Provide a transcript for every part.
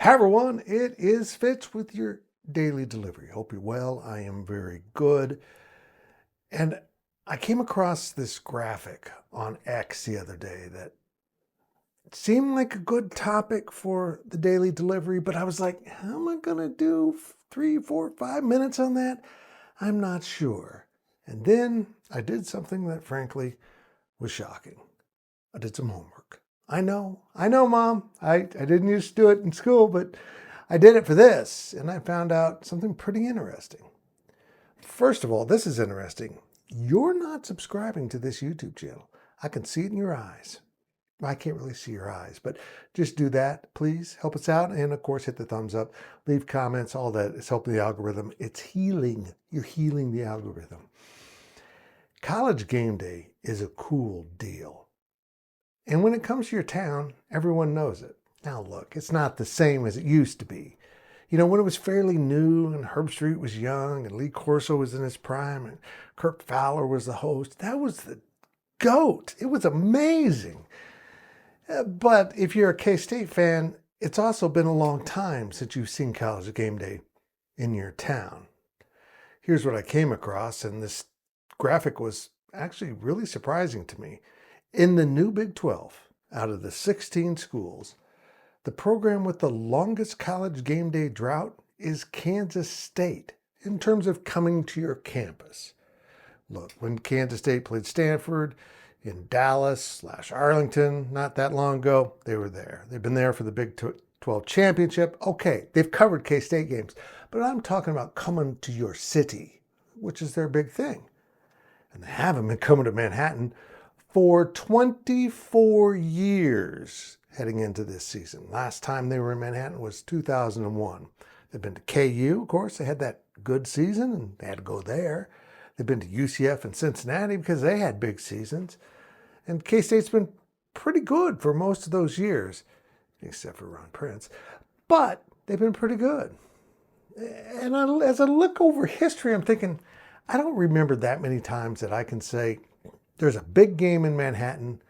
Hi everyone, it is Fitz with your daily delivery. Hope you're well. I am very good. And I came across this graphic on X the other day that seemed like a good topic for the daily delivery, but I was like, how am I going to do 3, 4, 5 minutes on that? I'm not sure. And then I did something that frankly was shocking. I did some homework. I know, Mom. I didn't used to do it in school, but I did it for this, and I found out something pretty interesting. First of all, this is interesting. You're not subscribing to this YouTube channel. I can see it in your eyes. I can't really see your eyes, but just do that, please. Help us out. And of course, hit the thumbs up, leave comments, all that. It's helping the algorithm. It's healing. You're healing the algorithm. College Game Day is a cool deal. And when it comes to your town, everyone knows it. Now, look, it's not the same as it used to be. You know, when it was fairly new and Herb Street was young and Lee Corso was in his prime and Kirk Fowler was the host, that was the GOAT. It was amazing. But if you're a K-State fan, it's also been a long time since you've seen College Game Day in your town. Here's what I came across, and this graphic was actually really surprising to me. In the new Big 12, out of the 16 schools, the program with the longest College Game Day drought is Kansas State in terms of coming to your campus. Look, when Kansas State played Stanford in Dallas/Arlington not that long ago, they were there. They've been there for the Big 12 championship. Okay, they've covered K-State games, but I'm talking about coming to your city, which is their big thing. And they haven't been coming to Manhattan for 24 years heading into this season. Last time they were in Manhattan was 2001. They've been to KU, of course. They had that good season and they had to go there. They've been to UCF and Cincinnati because they had big seasons. And K-State's been pretty good for most of those years, except for Ron Prince. But they've been pretty good. And as I look over history, I'm thinking, I don't remember that many times that I can say, there's a big game in Manhattan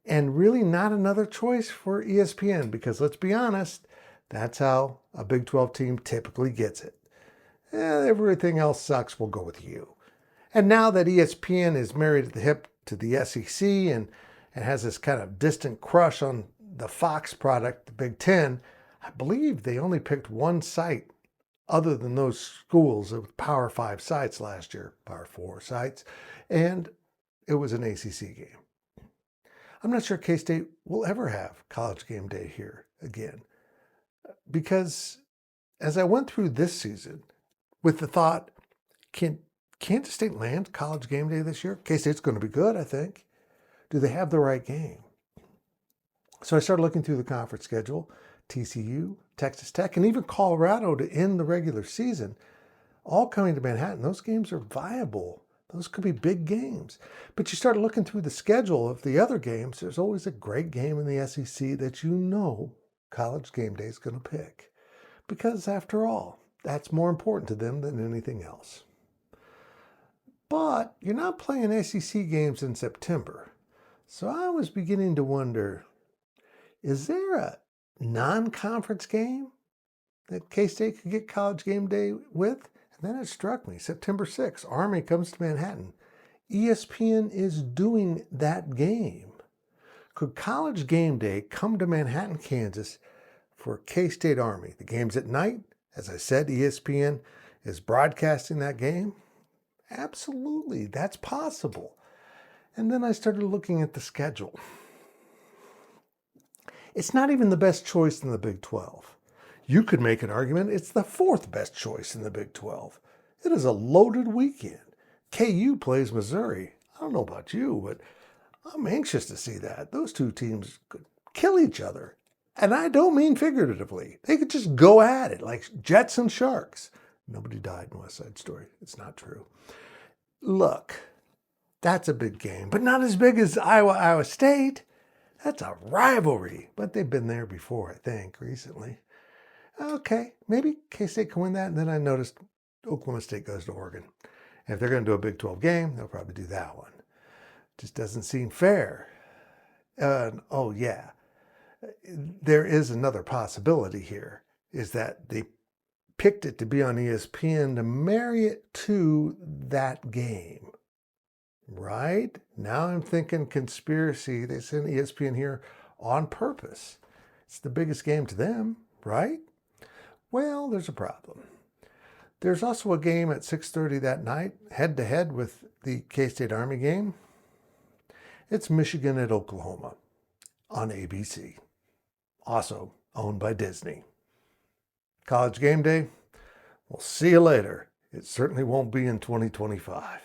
and really not another choice for ESPN because let's be honest, that's how a Big 12 team typically gets it. Everything else sucks, we'll go with you. And now that ESPN is married at the hip to the SEC and has this kind of distant crush on the Fox product, the Big 10, I believe they only picked one site other than those schools with Power 5 sites last year, Power 4 sites, and it was an ACC game. I'm not sure K-State will ever have College Game Day here again because as I went through this season with the thought, can Kansas State land College Game Day this year? K-State's going to be good, I think. Do they have the right game? So I started looking through the conference schedule, TCU, Texas Tech, and even Colorado to end the regular season, all coming to Manhattan. Those games are viable. Those could be big games. But you start looking through the schedule of the other games, there's always a great game in the SEC that you know College Game Day is going to pick. Because after all, that's more important to them than anything else. But you're not playing SEC games in September. So I was beginning to wonder, is there a non-conference game that K-State could get College Game Day with? And then it struck me, September 6th, Army comes to Manhattan. ESPN is doing that game. Could College Game Day come to Manhattan, Kansas for K-State Army? The game's at night. As I said, ESPN is broadcasting that game. Absolutely, that's possible. And then I started looking at the schedule. It's not even the best choice in the Big 12. You could make an argument it's the fourth best choice in the Big 12. It is a loaded weekend. KU plays Missouri. I don't know about you, but I'm anxious to see that. Those two teams could kill each other. And I don't mean figuratively. They could just go at it like Jets and Sharks. Nobody died in West Side Story. It's not true. Look, that's a big game, but not as big as Iowa State. That's a rivalry, but they've been there before, I think, recently. Okay, maybe K-State can win that. And then I noticed Oklahoma State goes to Oregon. And if they're going to do a Big 12 game, they'll probably do that one. Just doesn't seem fair. Oh, yeah. There is another possibility here, is that they picked it to be on ESPN to marry it to that game, right? Now I'm thinking conspiracy. They sent ESPN here on purpose. It's the biggest game to them, right? Well, there's a problem. There's also a game at 6:30 that night, head-to-head with the K-State Army game. It's Michigan at Oklahoma on ABC, also owned by Disney. College Game Day, we'll see you later. It certainly won't be in 2025.